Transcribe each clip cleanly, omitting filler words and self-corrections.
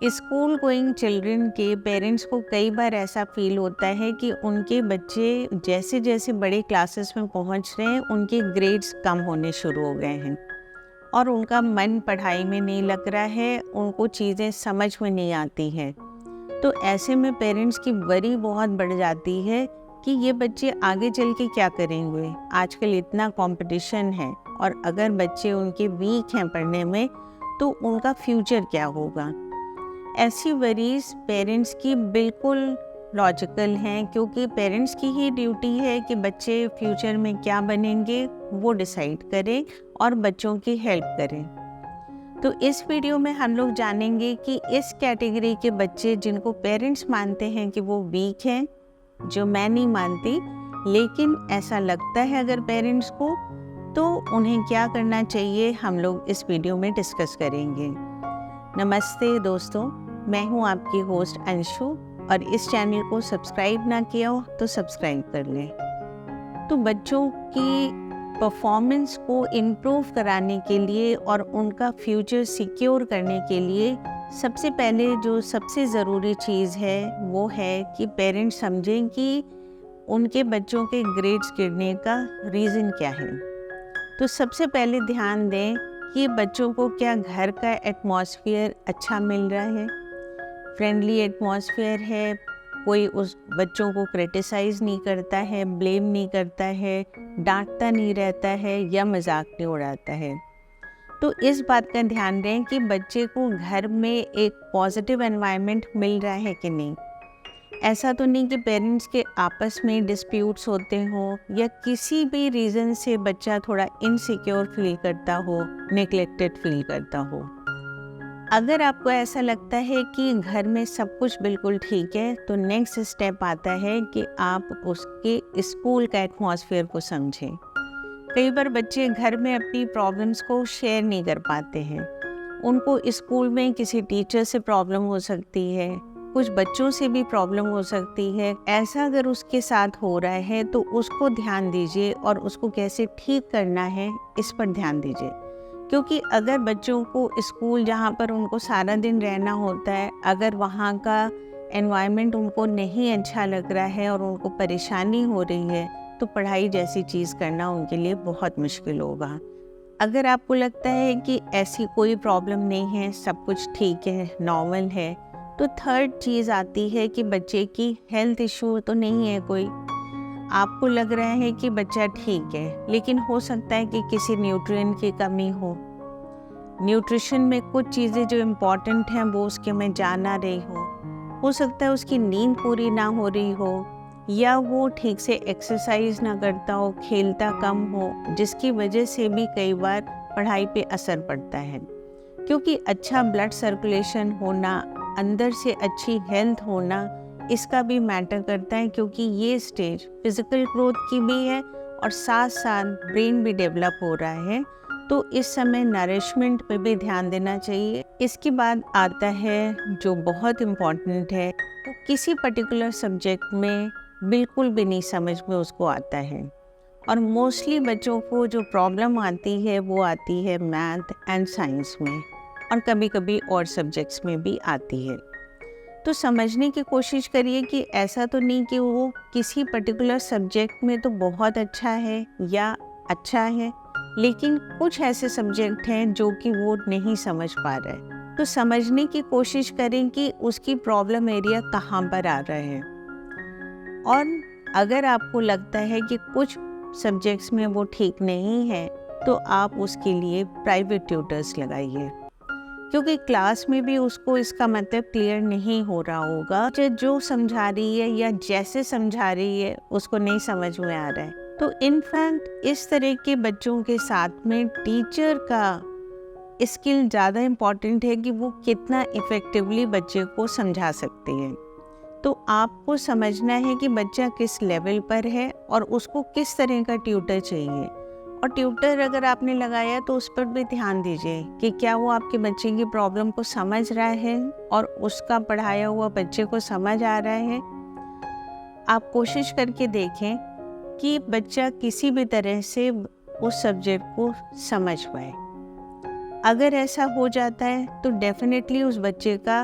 School going children के parents को कई बार ऐसा फील होता है कि उनके बच्चे जैसे जैसे बड़े क्लासेस में पहुंच रहे हैं उनके ग्रेड्स कम होने शुरू हो गए हैं और उनका मन पढ़ाई में नहीं लग रहा है, उनको चीज़ें समझ में नहीं आती हैं। तो ऐसे में पेरेंट्स की वरी बहुत बढ़ जाती है कि ये बच्चे आगे चल के क्या करेंगे। आजकल इतना कंपटीशन है और अगर बच्चे उनके वीक हैं पढ़ने में तो उनका फ्यूचर क्या होगा। ऐसी वरीज पेरेंट्स की बिल्कुल लॉजिकल हैं, क्योंकि पेरेंट्स की ही ड्यूटी है कि बच्चे फ्यूचर में क्या बनेंगे वो डिसाइड करें और बच्चों की हेल्प करें। तो इस वीडियो में हम लोग जानेंगे कि इस कैटेगरी के बच्चे जिनको पेरेंट्स मानते हैं कि वो वीक हैं, जो मैं नहीं मानती लेकिन ऐसा लगता है अगर पेरेंट्स को, तो उन्हें क्या करना चाहिए हम लोग इस वीडियो में डिस्कस करेंगे। नमस्ते दोस्तों, मैं हूं आपकी होस्ट अंशु और इस चैनल को सब्सक्राइब ना किया हो तो सब्सक्राइब कर लें। तो बच्चों की परफॉर्मेंस को इम्प्रूव कराने के लिए और उनका फ्यूचर सिक्योर करने के लिए सबसे पहले जो सबसे ज़रूरी चीज़ है वो है कि पेरेंट्स समझें कि उनके बच्चों के ग्रेड्स गिरने का रीज़न क्या है। तो सबसे पहले ध्यान दें कि बच्चों को क्या घर का एटमॉस्फेयर अच्छा मिल रहा है, फ्रेंडली एटमॉस्फेयर है, कोई उस बच्चों को क्रिटिसाइज़ नहीं करता है, ब्लेम नहीं करता है, डांटता नहीं रहता है या मजाक नहीं उड़ाता है। तो इस बात का ध्यान दें कि बच्चे को घर में एक पॉजिटिव एनवायरनमेंट मिल रहा है कि नहीं। ऐसा तो नहीं कि पेरेंट्स के आपस में डिस्प्यूट्स होते हों या किसी भी रीज़न से बच्चा थोड़ा इनसिक्योर फील करता हो, नेग्लेक्टेड फील करता हो। अगर आपको ऐसा लगता है कि घर में सब कुछ बिल्कुल ठीक है, तो नेक्स्ट स्टेप आता है कि आप उसके स्कूल का एटमॉस्फेयर को समझें। कई बार बच्चे घर में अपनी प्रॉब्लम्स को शेयर नहीं कर पाते हैं। उनको स्कूल में किसी टीचर से प्रॉब्लम हो सकती है, कुछ बच्चों से भी प्रॉब्लम हो सकती है। ऐसा अगर उसके साथ हो रहा है तो उसको ध्यान दीजिए और उसको कैसे ठीक करना है इस पर ध्यान दीजिए। क्योंकि अगर बच्चों को स्कूल जहाँ पर उनको सारा दिन रहना होता है, अगर वहाँ का एनवायरनमेंट उनको नहीं अच्छा लग रहा है और उनको परेशानी हो रही है, तो पढ़ाई जैसी चीज़ करना उनके लिए बहुत मुश्किल होगा। अगर आपको लगता है कि ऐसी कोई प्रॉब्लम नहीं है, सब कुछ ठीक है, नॉर्मल है, तो थर्ड चीज़ आती है कि बच्चे की हेल्थ इशू तो नहीं है कोई। आपको लग रहा है कि बच्चा ठीक है, लेकिन हो सकता है कि किसी न्यूट्रिएंट की कमी न्यूट्रिशन में कुछ चीज़ें जो इम्पॉर्टेंट हैं वो उसके में जा ना रही हो सकता है उसकी नींद पूरी ना हो रही हो, या वो ठीक से एक्सरसाइज ना करता हो, खेलता कम हो, जिसकी वजह से भी कई बार पढ़ाई पे असर पड़ता है। क्योंकि अच्छा ब्लड सर्कुलेशन होना, अंदर से अच्छी हेल्थ होना, इसका भी मैटर करता है, क्योंकि ये स्टेज फिजिकल ग्रोथ की भी है और साथ साथ ब्रेन भी डेवलप हो रहा है। तो इस समय नरिशमेंट पे भी ध्यान देना चाहिए। इसके बाद आता है जो बहुत इम्पॉर्टेंट है, तो किसी पर्टिकुलर सब्जेक्ट में बिल्कुल भी नहीं समझ में उसको आता है, और मोस्टली बच्चों को जो प्रॉब्लम आती है वो आती है मैथ एंड साइंस में, और कभी कभी और सब्जेक्ट्स में भी आती है। तो समझने की कोशिश करिए कि ऐसा तो नहीं कि वो किसी पर्टिकुलर सब्जेक्ट में तो बहुत अच्छा है या अच्छा है, लेकिन कुछ ऐसे सब्जेक्ट हैं जो कि वो नहीं समझ पा रहा है। तो समझने की कोशिश करें कि उसकी प्रॉब्लम एरिया कहाँ पर आ रहा है। और अगर आपको लगता है कि कुछ सब्जेक्ट्स में वो ठीक नहीं है, तो आप उसके लिए प्राइवेट ट्यूटर्स लगाइए, क्योंकि क्लास में भी उसको इसका मतलब क्लियर नहीं हो रहा होगा। जो समझा रही है या जैसे समझा रही है उसको नहीं समझ में आ रहा है। तो इनफैक्ट इस तरह के बच्चों के साथ में टीचर का स्किल ज़्यादा इम्पॉर्टेंट है कि वो कितना इफ़ेक्टिवली बच्चे को समझा सकते हैं। तो आपको समझना है कि बच्चा किस लेवल पर है और उसको किस तरह का ट्यूटर चाहिए। और ट्यूटर अगर आपने लगाया तो उस पर भी ध्यान दीजिए कि क्या वो आपके बच्चे की प्रॉब्लम को समझ रहा है और उसका पढ़ाया हुआ बच्चे को समझ आ रहा है। आप कोशिश करके देखें कि बच्चा किसी भी तरह से उस सब्जेक्ट को समझ पाए। अगर ऐसा हो जाता है तो डेफिनेटली उस बच्चे का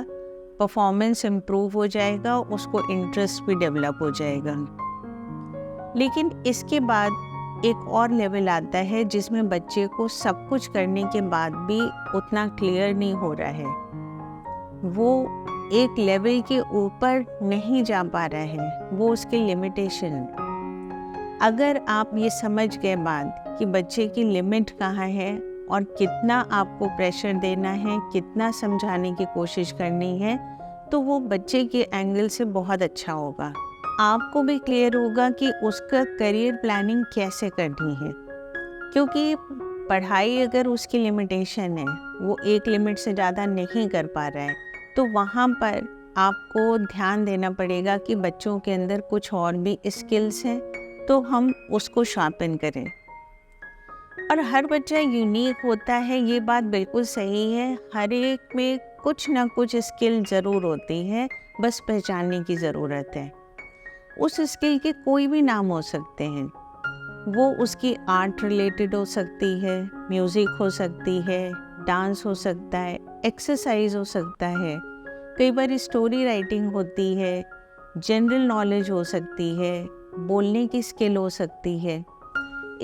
परफॉर्मेंस इम्प्रूव हो जाएगा, उसको इंटरेस्ट भी डेवलप हो जाएगा। लेकिन इसके बाद एक और लेवल आता है जिसमें बच्चे को सब कुछ करने के बाद भी उतना क्लियर नहीं हो रहा है, वो एक लेवल के ऊपर नहीं जा पा रहा है, वो उसकी लिमिटेशन। अगर आप ये समझ गए बात कि बच्चे की लिमिट कहाँ है और कितना आपको प्रेशर देना है, कितना समझाने की कोशिश करनी है, तो वो बच्चे के एंगल से बहुत अच्छा होगा। आपको भी क्लियर होगा कि उसका करियर प्लानिंग कैसे करनी है, क्योंकि पढ़ाई अगर उसकी लिमिटेशन है, वो एक लिमिट से ज़्यादा नहीं कर पा रहा है, तो वहाँ पर आपको ध्यान देना पड़ेगा कि बच्चों के अंदर कुछ और भी स्किल्स हैं, तो हम उसको शार्पन करें। और हर बच्चा यूनिक होता है, ये बात बिल्कुल सही है। हर एक में कुछ ना कुछ स्किल ज़रूर होती है, बस पहचानने की ज़रूरत है। उस स्किल के कोई भी नाम हो सकते हैं, वो उसकी आर्ट रिलेटेड हो सकती है, म्यूज़िक हो सकती है, डांस हो सकता है, एक्सरसाइज हो सकता है, कई बार स्टोरी राइटिंग होती है, जनरल नॉलेज हो सकती है, बोलने की स्किल हो सकती है।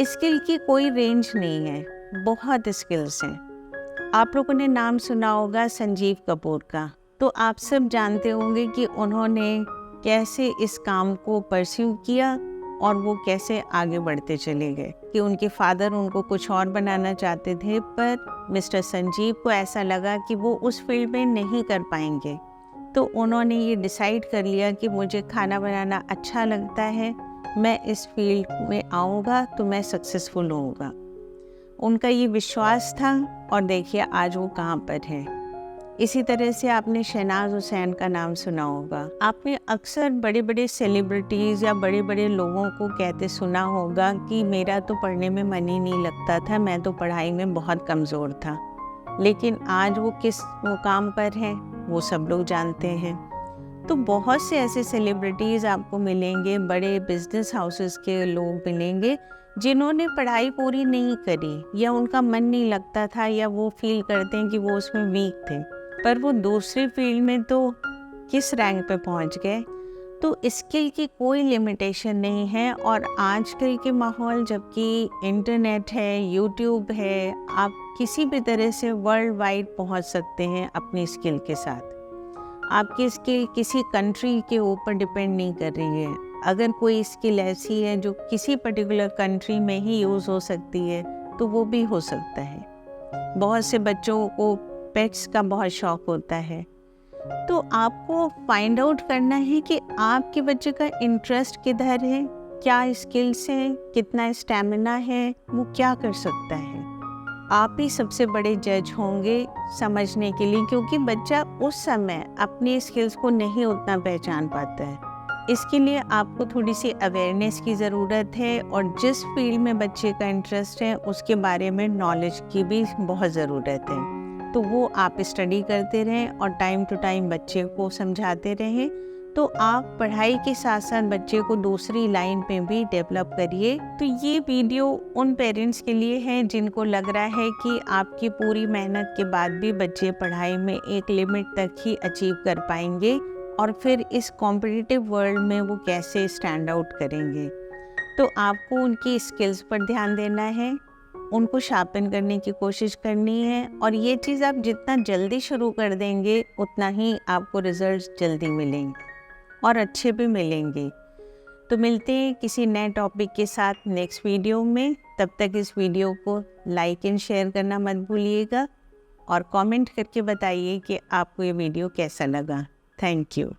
स्किल की कोई रेंज नहीं है, बहुत स्किल्स हैं। आप लोगों ने नाम सुना होगा संजीव कपूर का, तो आप सब जानते होंगे कि उन्होंने कैसे इस काम को परस्यू किया और वो कैसे आगे बढ़ते चले गए। कि उनके फादर उनको कुछ और बनाना चाहते थे, पर मिस्टर संजीव को ऐसा लगा कि वो उस फील्ड में नहीं कर पाएंगे, तो उन्होंने ये डिसाइड कर लिया कि मुझे खाना बनाना अच्छा लगता है, मैं इस फील्ड में आऊँगा तो मैं सक्सेसफुल होऊंगा। उनका ये विश्वास था और देखिए आज वो कहाँ पर है। इसी तरह से आपने शहनाज हुसैन का नाम सुना होगा। आपने अक्सर बड़े बड़े सेलिब्रिटीज़ या बड़े बड़े लोगों को कहते सुना होगा कि मेरा तो पढ़ने में मन ही नहीं लगता था, मैं तो पढ़ाई में बहुत कमज़ोर था। लेकिन आज वो किस मुकाम पर है वो सब लोग जानते हैं। तो बहुत से ऐसे सेलिब्रिटीज़ आपको मिलेंगे, बड़े बिजनेस हाउसेस के लोग मिलेंगे जिन्होंने पढ़ाई पूरी नहीं करी, या उनका मन नहीं लगता था, या वो फील करते हैं कि वो उसमें वीक थे, पर वो दूसरी फील्ड में तो किस रैंक पे पहुंच गए। तो स्किल की कोई लिमिटेशन नहीं है। और आजकल के माहौल, जबकि इंटरनेट है, यूट्यूब है, आप किसी भी तरह से वर्ल्ड वाइड पहुंच सकते हैं अपनी स्किल के साथ। आपकी स्किल किसी कंट्री के ऊपर डिपेंड नहीं कर रही है। अगर कोई स्किल ऐसी है जो किसी पर्टिकुलर कंट्री में ही यूज़ हो सकती है, तो वो भी हो सकता है। बहुत से बच्चों को पेट्स का बहुत शौक होता है, तो आपको फाइंड आउट करना है कि आपके बच्चे का इंटरेस्ट किधर है, क्या स्किल्स हैं, कितना स्टैमिना है, वो क्या कर सकता है। आप ही सबसे बड़े जज होंगे समझने के लिए, क्योंकि बच्चा उस समय अपनी स्किल्स को नहीं उतना पहचान पाता है। इसके लिए आपको थोड़ी सी अवेयरनेस की ज़रूरत है, और जिस फील्ड में बच्चे का इंटरेस्ट है उसके बारे में नॉलेज की भी बहुत ज़रूरत है। तो वो आप स्टडी करते रहें और टाइम टू टाइम बच्चे को समझाते रहें, तो आप पढ़ाई के साथ साथ बच्चे को दूसरी लाइन पे भी डेवलप करिए। तो ये वीडियो उन पेरेंट्स के लिए है जिनको लग रहा है कि आपकी पूरी मेहनत के बाद भी बच्चे पढ़ाई में एक लिमिट तक ही अचीव कर पाएंगे, और फिर इस कॉम्पिटिटिव वर्ल्ड में वो कैसे स्टैंड आउट करेंगे। तो आपको उनकी स्किल्स पर ध्यान देना है, उनको शार्पन करने की कोशिश करनी है, और ये चीज़ आप जितना जल्दी शुरू कर देंगे उतना ही आपको रिजल्ट्स जल्दी मिलेंगे और अच्छे भी मिलेंगे। तो मिलते हैं किसी नए टॉपिक के साथ नेक्स्ट वीडियो में। तब तक इस वीडियो को लाइक एंड शेयर करना मत भूलिएगा, और कमेंट करके बताइए कि आपको ये वीडियो कैसा लगा। Thank you.